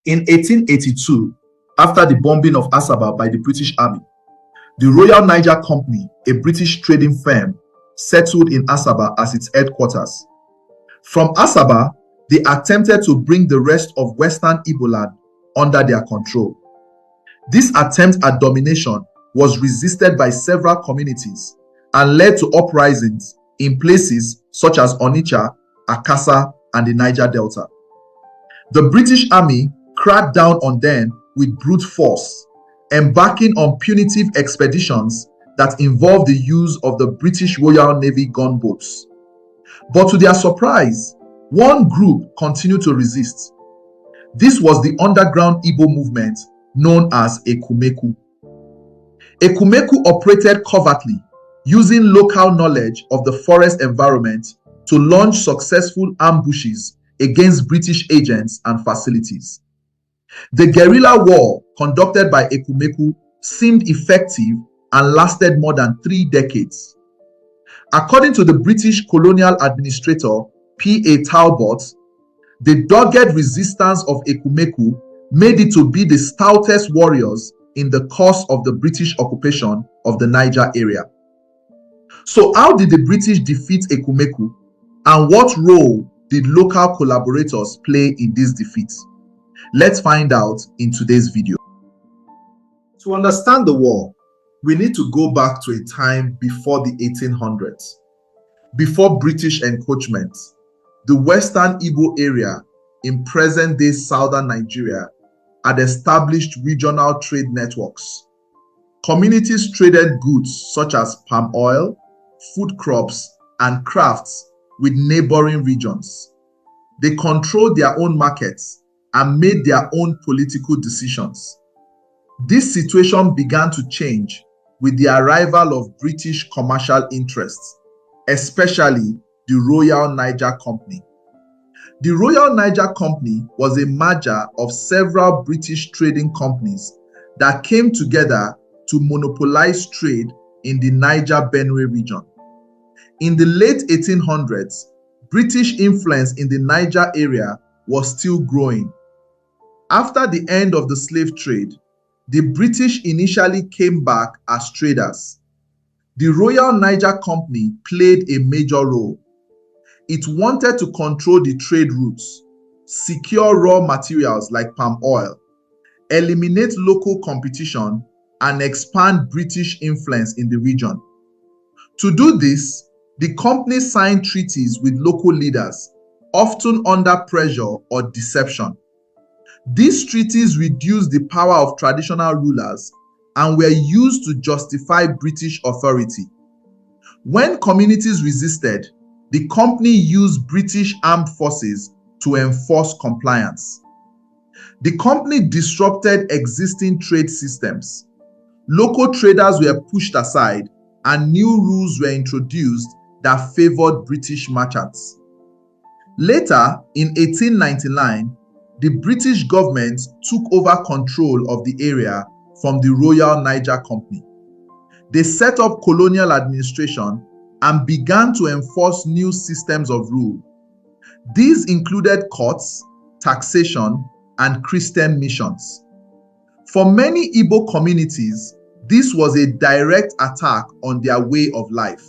In 1882, after the bombing of Asaba by the British Army, the Royal Niger Company, a British trading firm, settled in Asaba as its headquarters. From Asaba, they attempted to bring the rest of Western Igbo land under their control. This attempt at domination was resisted by several communities and led to uprisings in places such as Onitsha, Akassa, and the Niger Delta. The British Army cracked down on them with brute force, embarking on punitive expeditions that involved the use of the British Royal Navy gunboats. But to their surprise, one group continued to resist. This was the underground Igbo movement known as Ekumeku. Ekumeku operated covertly, using local knowledge of the forest environment to launch successful ambushes against British agents and facilities. The guerrilla war conducted by Ekumeku seemed effective and lasted more than 3 decades. According to the British colonial administrator P.A. Talbot, the dogged resistance of Ekumeku made it to be the stoutest warriors in the course of the British occupation of the Niger area. So how did the British defeat Ekumeku, and what role did local collaborators play in this defeat? Let's find out in today's video. To understand the war, we need to go back to a time before the 1800s. Before British encroachment, the Western Igbo area in present-day southern Nigeria had established regional trade networks. Communities traded goods such as palm oil, food crops, and crafts with neighboring regions. They controlled their own markets and made their own political decisions. This situation began to change with the arrival of British commercial interests, especially the Royal Niger Company. The Royal Niger Company was a merger of several British trading companies that came together to monopolize trade in the Niger-Benue region. In the late 1800s, British influence in the Niger area was still growing. After the end of the slave trade, the British initially came back as traders. The Royal Niger Company played a major role. It wanted to control the trade routes, secure raw materials like palm oil, eliminate local competition, and expand British influence in the region. To do this, the company signed treaties with local leaders, often under pressure or deception. These treaties reduced the power of traditional rulers and were used to justify British authority. When communities resisted, the company used British armed forces to enforce compliance. The company disrupted existing trade systems. Local traders were pushed aside and new rules were introduced that favored British merchants. Later, in 1899, the British government took over control of the area from the Royal Niger Company. They set up colonial administration and began to enforce new systems of rule. These included courts, taxation, and Christian missions. For many Igbo communities, this was a direct attack on their way of life.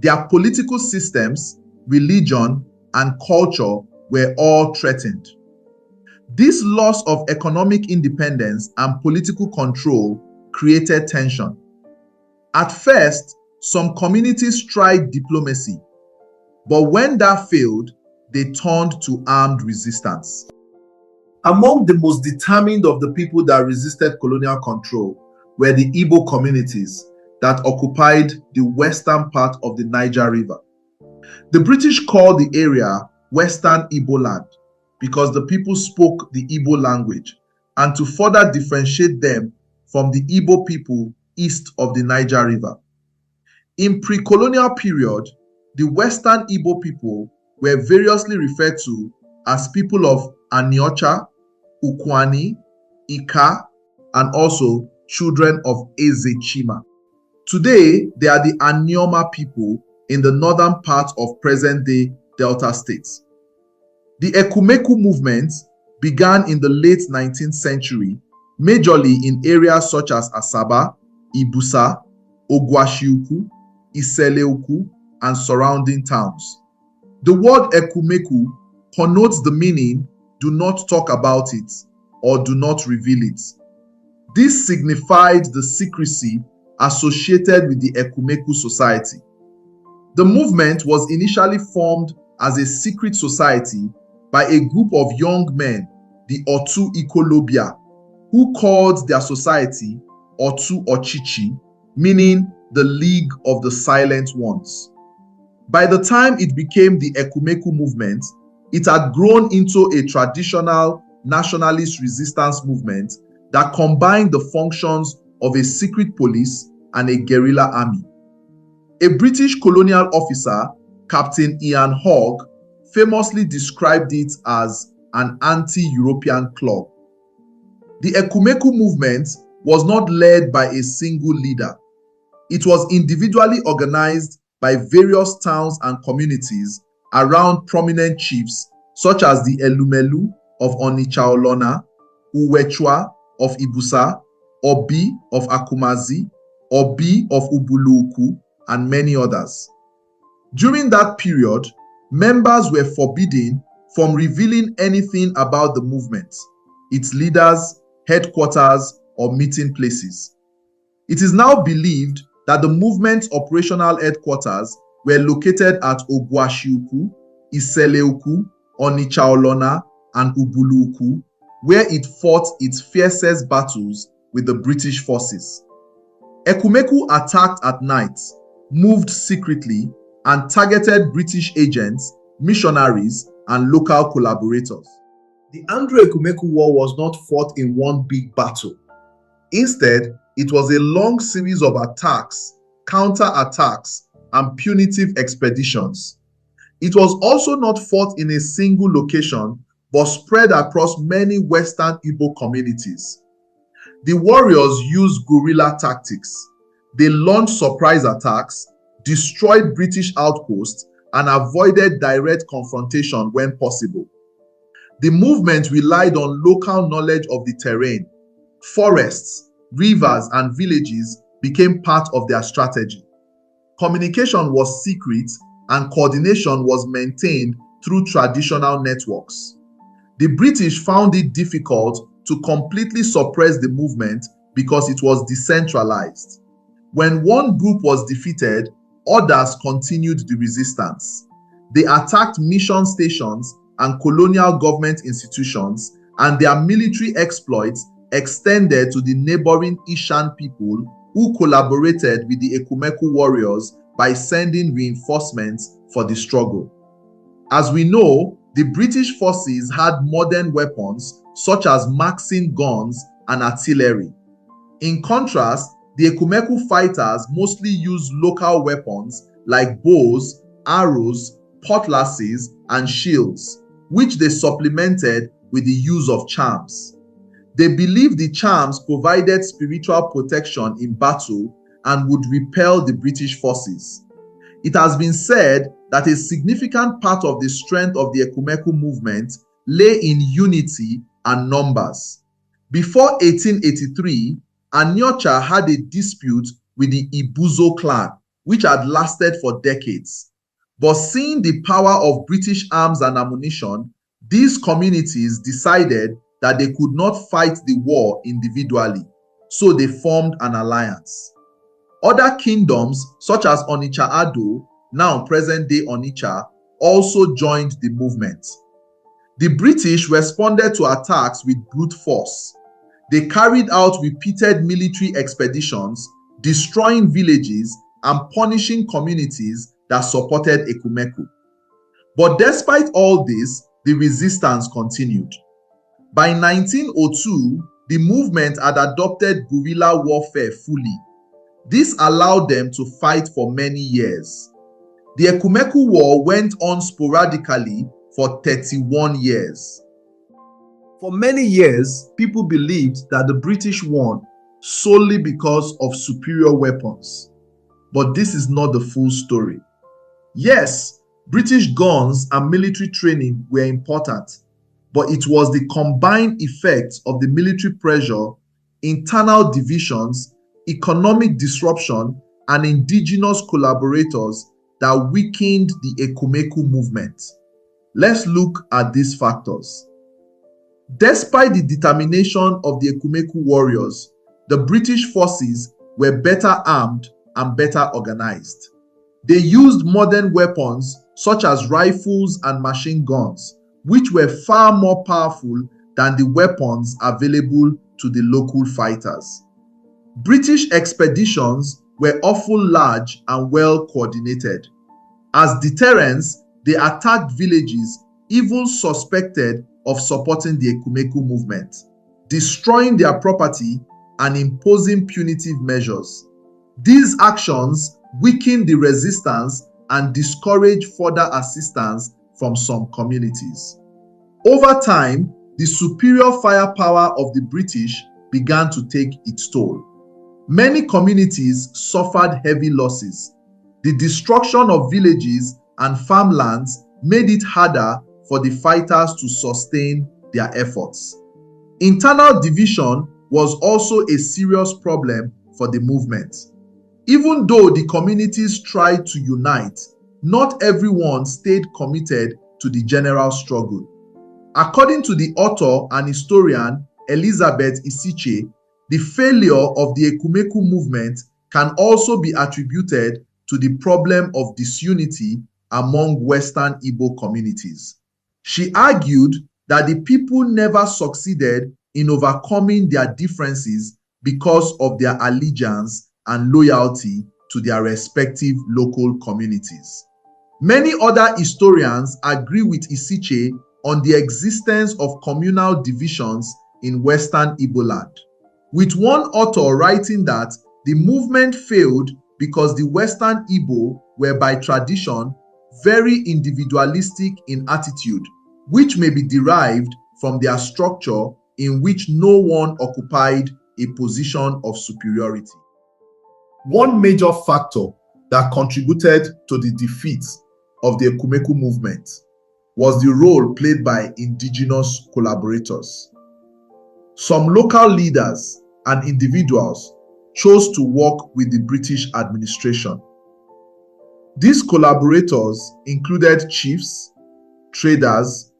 Their political systems, religion, and culture were all threatened. This loss of economic independence and political control created tension. At first, some communities tried diplomacy, but when that failed, they turned to armed resistance. Among the most determined of the people that resisted colonial control were the Igbo communities that occupied the western part of the Niger River. The British called the area Western Igbo land because the people spoke the Igbo language and to further differentiate them from the Igbo people east of the Niger River. In pre-colonial period, the Western Igbo people were variously referred to as people of Aniocha, Ukwani, Ika, and also children of Ezechima. Today, they are the Anioma people in the northern part of present-day Delta states. The Ekumeku movement began in the late 19th century, majorly in areas such as Asaba, Ibusa, Ogwashiuku, Iseleuku, and surrounding towns. The word Ekumeku connotes the meaning "do not talk about it" or "do not reveal it." This signified the secrecy associated with the Ekumeku society. The movement was initially formed as a secret society by a group of young men, the Otu Ikolobia, who called their society Otu Ochichi, meaning the League of the Silent Ones. By the time it became the Ekumeku movement, it had grown into a traditional nationalist resistance movement that combined the functions of a secret police and a guerrilla army. A British colonial officer, Captain Ian Hogg, famously described it as an anti-European club. The Ekumeku movement was not led by a single leader. It was individually organized by various towns and communities around prominent chiefs such as the Elumelu of Onitsha Olona, Uwechua of Ibusa, Obi of Akumazi, Obi of Ubuluku, and many others. During that period, members were forbidden from revealing anything about the movement, its leaders, headquarters, or meeting places. It is now believed that the movement's operational headquarters were located at Ogwashiuku, Iseleuku, Onitsha Olona, and Ubuluku, where it fought its fiercest battles with the British forces. Ekumeku attacked at night, moved secretly, and targeted British agents, missionaries, and local collaborators. The Ekumeku War was not fought in one big battle. Instead, it was a long series of attacks, counter-attacks, and punitive expeditions. It was also not fought in a single location, but spread across many Western Igbo communities. The warriors used guerrilla tactics. They launched surprise attacks, destroyed British outposts, and avoided direct confrontation when possible. The movement relied on local knowledge of the terrain. Forests, rivers, and villages became part of their strategy. Communication was secret, and coordination was maintained through traditional networks. The British found it difficult to completely suppress the movement because it was decentralized. When one group was defeated, others continued the resistance. They attacked mission stations and colonial government institutions, and their military exploits extended to the neighboring Ishan people who collaborated with the Ekumeku warriors by sending reinforcements for the struggle. As we know, the British forces had modern weapons such as Maxim guns and artillery. In contrast, the Ekumeku fighters mostly used local weapons like bows, arrows, cutlasses, and shields, which they supplemented with the use of charms. They believed the charms provided spiritual protection in battle and would repel the British forces. It has been said that a significant part of the strength of the Ekumeku movement lay in unity and numbers. Before 1883, Anyocha had a dispute with the Ibuzo clan, which had lasted for decades. But seeing the power of British arms and ammunition, these communities decided that they could not fight the war individually, so they formed an alliance. Other kingdoms, such as Onitsha Ado, now present-day Onitsha, also joined the movement. The British responded to attacks with brute force. They carried out repeated military expeditions, destroying villages and punishing communities that supported Ekumeku. But despite all this, the resistance continued. By 1902, the movement had adopted guerrilla warfare fully. This allowed them to fight for many years. The Ekumeku War went on sporadically for 31 years. For many years, people believed that the British won solely because of superior weapons. But this is not the full story. Yes, British guns and military training were important, but it was the combined effects of the military pressure, internal divisions, economic disruption, and indigenous collaborators that weakened the Ekumeku movement. Let's look at these factors. Despite the determination of the Ekumeku warriors, the British forces were better armed and better organized. They used modern weapons such as rifles and machine guns, which were far more powerful than the weapons available to the local fighters. British expeditions were often large and well coordinated. As deterrence, they attacked villages even suspected of supporting the Ekumeku movement, destroying their property and imposing punitive measures. These actions weakened the resistance and discouraged further assistance from some communities. Over time, the superior firepower of the British began to take its toll. Many communities suffered heavy losses. The destruction of villages and farmlands made it harder for the fighters to sustain their efforts. Internal division was also a serious problem for the movement. Even though the communities tried to unite, not everyone stayed committed to the general struggle. According to the author and historian Elizabeth Isiche, the failure of the Ekumeku movement can also be attributed to the problem of disunity among Western Igbo communities. She argued that the people never succeeded in overcoming their differences because of their allegiance and loyalty to their respective local communities. Many other historians agree with Isiche on the existence of communal divisions in Western Igbo land, with one author writing that the movement failed because the Western Igbo were by tradition very individualistic in attitude, which may be derived from their structure in which no one occupied a position of superiority. One major factor that contributed to the defeat of the Ekumeku movement was the role played by indigenous collaborators. Some local leaders and individuals chose to work with the British administration. These collaborators included chiefs, traders,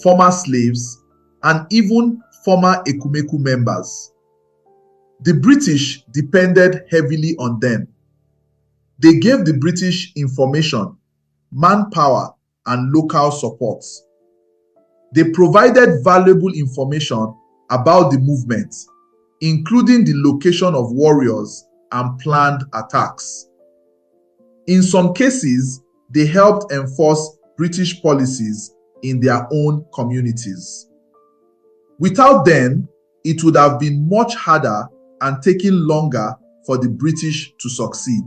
former slaves, and even former Ekumeku members. The British depended heavily on them. They gave the British information, manpower, and local support. They provided valuable information about the movement, including the location of warriors and planned attacks. In some cases, they helped enforce British policies in their own communities. Without them, it would have been much harder and taken longer for the British to succeed.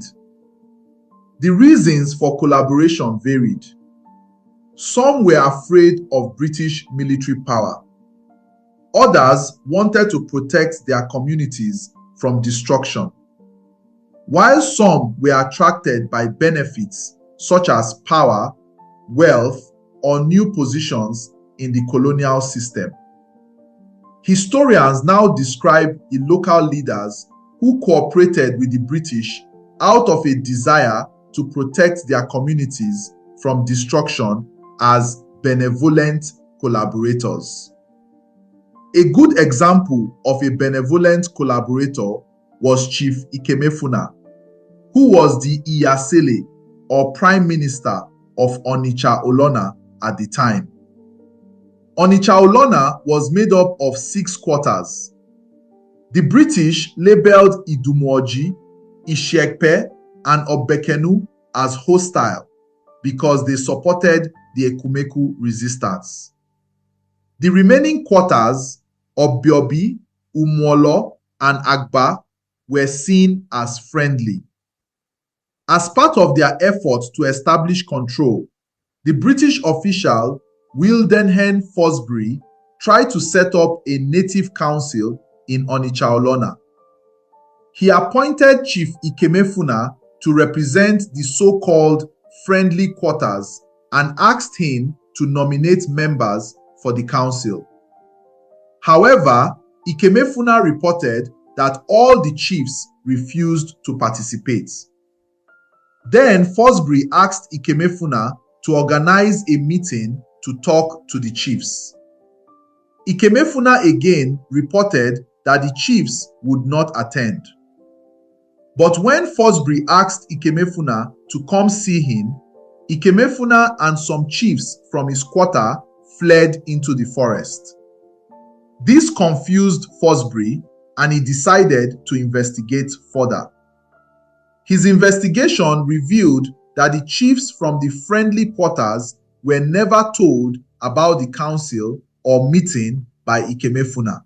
The reasons for collaboration varied. Some were afraid of British military power. Others wanted to protect their communities from destruction, while some were attracted by benefits such as power, wealth, or new positions in the colonial system. Historians now describe the local leaders who cooperated with the British out of a desire to protect their communities from destruction as benevolent collaborators. A good example of a benevolent collaborator was Chief Ikemefuna, who was the Iyasele or Prime Minister of Onitsha Olona at the time. Onitsha Olona was made up of 6 quarters. The British labeled Idumuoji, Ishekpe, and Obekenu as hostile because they supported the Ekumeku resistance. The remaining quarters, Obiobi, Umuolo, and Agba, were seen as friendly. As part of their efforts to establish control, the British official Wildenhen Fosbury tried to set up a native council in Onitsha Olona. He appointed Chief Ikemefuna to represent the so-called friendly quarters and asked him to nominate members for the council. However, Ikemefuna reported that all the chiefs refused to participate. Then Fosbury asked Ikemefuna to organize a meeting to talk to the chiefs. Ikemefuna again reported that the chiefs would not attend. But when Fosbury asked Ikemefuna to come see him, Ikemefuna and some chiefs from his quarter fled into the forest. This confused Fosbury, and he decided to investigate further. His investigation revealed that the chiefs from the friendly quarters were never told about the council or meeting by Ikemefuna.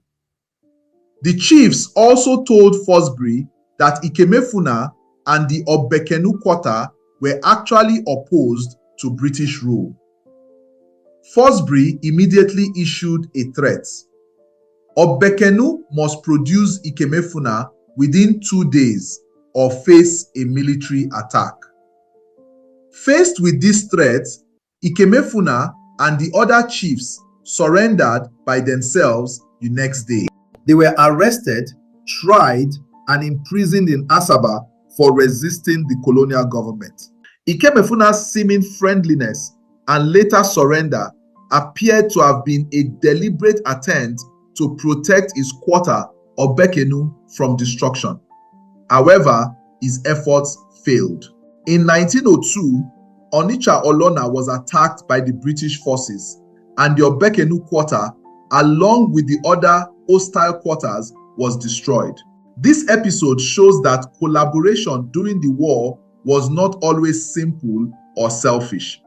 The chiefs also told Fosbury that Ikemefuna and the Obekenu quarter were actually opposed to British rule. Fosbury immediately issued a threat. Obekenu must produce Ikemefuna within 2 days or face a military attack. Faced with this threat, Ikemefuna and the other chiefs surrendered by themselves the next day. They were arrested, tried, and imprisoned in Asaba for resisting the colonial government. Ikemefuna's seeming friendliness and later surrender appeared to have been a deliberate attempt to protect his quarter, Obekenu, from destruction. However, his efforts failed. In 1902, Onitsha Olona was attacked by the British forces, and the Obekenu quarter, along with the other hostile quarters, was destroyed. This episode shows that collaboration during the war was not always simple or selfish.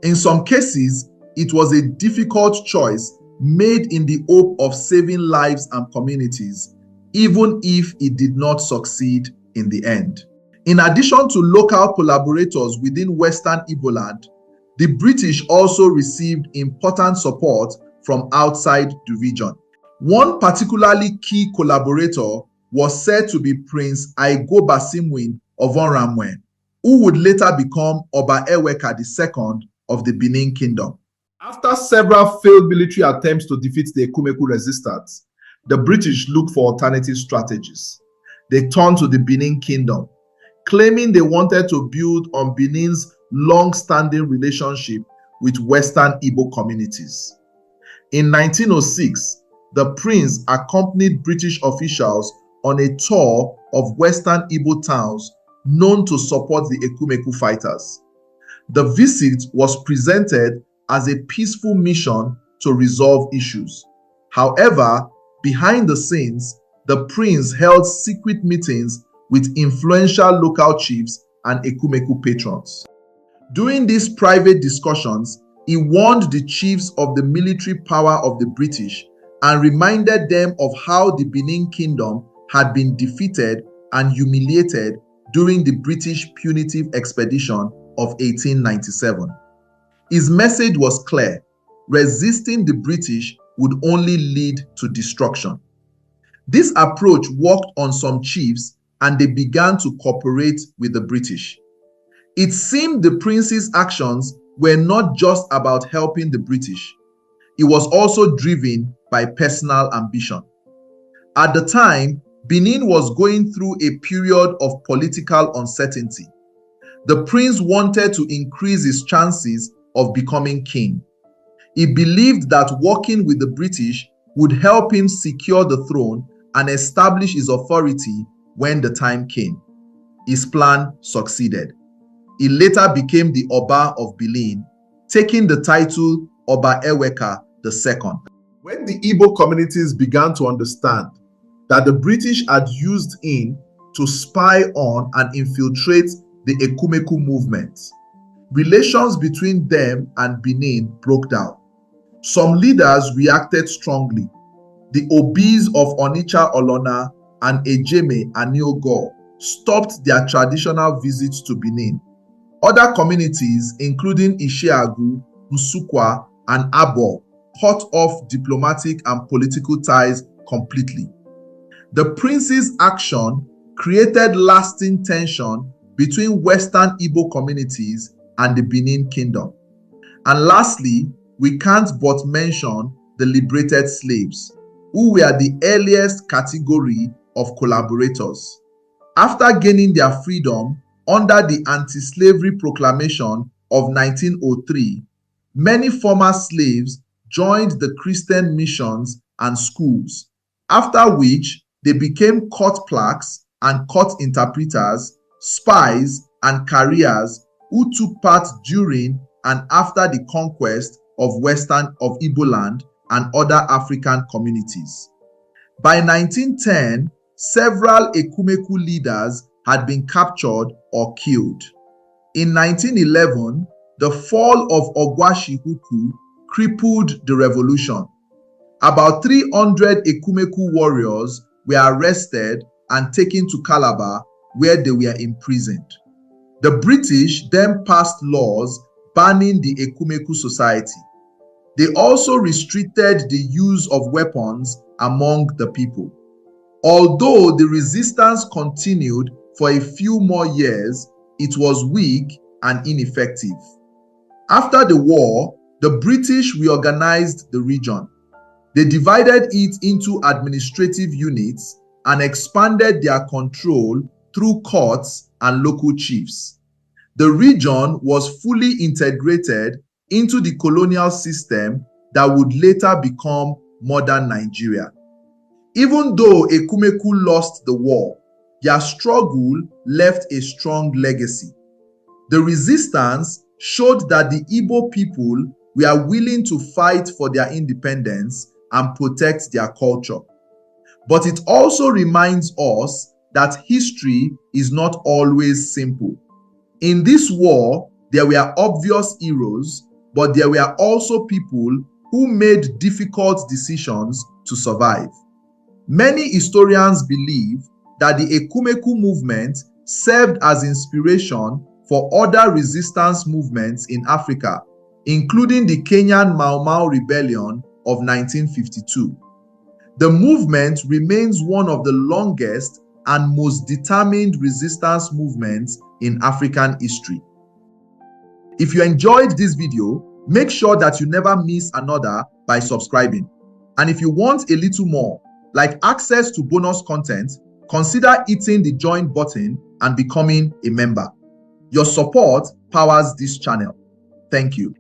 In some cases, it was a difficult choice made in the hope of saving lives and communities, even if it did not succeed in the end. In addition to local collaborators within Western Igbo land, the British also received important support from outside the region. One particularly key collaborator was said to be Prince Aiguobasimwin of Onramwen, who would later become Oba Eweka II of the Benin Kingdom. After several failed military attempts to defeat the Ekumeku resistance, the British looked for alternative strategies. They turned to the Benin Kingdom, claiming they wanted to build on Benin's long-standing relationship with Western Igbo communities. In 1906, the prince accompanied British officials on a tour of Western Igbo towns known to support the Ekumeku fighters. The visit was presented as a peaceful mission to resolve issues. However, behind the scenes, the prince held secret meetings with influential local chiefs and Ekumeku patrons. During these private discussions, he warned the chiefs of the military power of the British and reminded them of how the Benin Kingdom had been defeated and humiliated during the British punitive expedition of 1897. His message was clear: resisting the British would only lead to destruction. This approach worked on some chiefs, and they began to cooperate with the British. It seemed the prince's actions were not just about helping the British. It was also driven by personal ambition. At the time, Benin was going through a period of political uncertainty. The prince wanted to increase his chances of becoming king. He believed that working with the British would help him secure the throne and establish his authority when the time came. His plan succeeded. He later became the Oba of Benin, taking the title Oba Eweka II. When the Igbo communities began to understand that the British had used him to spy on and infiltrate the Ekumeku movement, relations between them and Benin broke down. Some leaders reacted strongly. The Obis of Onitsha Olona and Ejeme Aniogo stopped their traditional visits to Benin. Other communities, including Ishiagu, Nsukwa, and Abo, cut off diplomatic and political ties completely. The prince's action created lasting tension between Western Igbo communities and the Benin Kingdom. And lastly, we can't but mention the liberated slaves, who were the earliest category of collaborators. After gaining their freedom under the Anti-Slavery Proclamation of 1903, many former slaves joined the Christian missions and schools, after which they became court clerks and court interpreters, spies, and carriers who took part during and after the conquest of Igbo land and other African communities. By 1910, several Ekumeku leaders had been captured or killed. In 1911, the fall of Ogwashihuku crippled the revolution. About 300 Ekumeku warriors were arrested and taken to Calabar, where they were imprisoned. The British then passed laws banning the Ekumeku society. They also restricted the use of weapons among the people. Although the resistance continued for a few more years, it was weak and ineffective. After the war, the British reorganized the region. They divided it into administrative units and expanded their control through courts and local chiefs. The region was fully integrated into the colonial system that would later become modern Nigeria. Even though Ekumeku lost the war, their struggle left a strong legacy. The resistance showed that the Igbo people were willing to fight for their independence and protect their culture. But it also reminds us that history is not always simple. In this war, there were obvious heroes, but there were also people who made difficult decisions to survive. Many historians believe that the Ekumeku movement served as inspiration for other resistance movements in Africa, including the Kenyan Mau Mau Rebellion of 1952. The movement remains one of the longest and most determined resistance movements in African history. If you enjoyed this video, make sure that you never miss another by subscribing. And if you want a little more, like access to bonus content, consider hitting the join button and becoming a member. Your support powers this channel. Thank you.